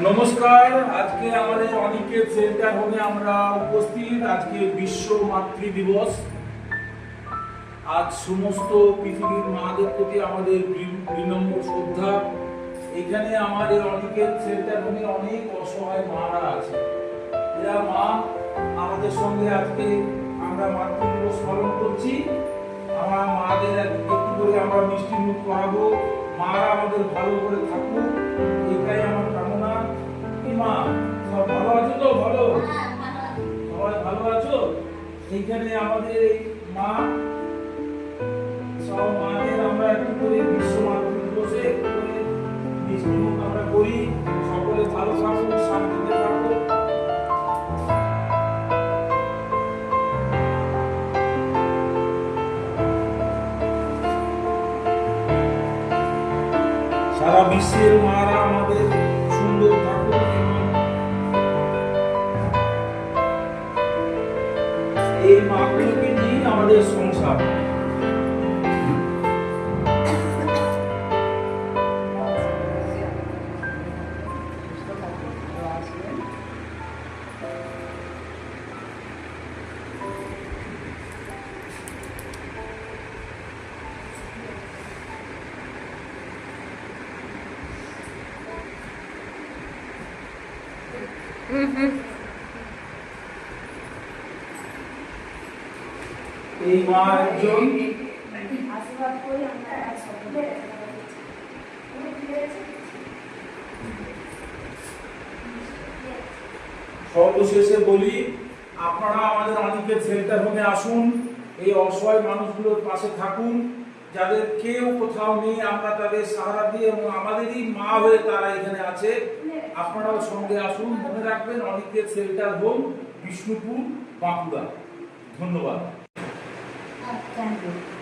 নমস্কার। আজকে আমাদের অনিকেত সেন্টার হোমে আমরা উপস্থিত। আজকে বিশ্ব মাতৃ দিবস। আজ সমস্ত পৃথিবীর মাদের প্রতি আমাদের বিনম্র শ্রদ্ধা। এখানে আমাদের অনিকেত সেন্টার হোমে অনেক অসহায় মারা আছে। এরা মা আমাদের সঙ্গে আজকে আমরা মাতৃ দিবস পালন করছি। আমার মাদের একটু করে আমরা মিষ্টি মুখ করাবো, মারা আমাদের ভালো করে থাকুক, এটাই আমার কামনা। মা সব ভালো আছো তো? ভালো, সবাই ভালো আছো? এইখানে আমাদের এই মা সব মাদের আমরা একটু করে বিশ্ব মাতৃ দিবসে একটু করে মিষ্টি মুখ আমরা করি। সকলে ভালো থাকুক, শান্তিতে থাকুক। সারা বিশ্বের মারা আমাদের সুন্দর থাকুক এবং এই মাগুলোকে নিয়ে আমাদের সংসার। এই মা একজন সর্বশেষে বলি, আপনারা আমাদের অনিকেত সেন্টার হোমে আসুন, এই অসহায় মানুষগুলোর পাশে থাকুন। যাদের কেউ কোথাও নেই আমরা তাদের সাহারা দিয়ে, এবং আমাদেরই মা হয়ে তারা এখানে আছে। আপনারাও সঙ্গে আসুন। মনে রাখবেন, অনিকেত সেন্টার হোম, বিষ্ণুপুর, বাঁকুড়া। ধন্যবাদ। Thank you.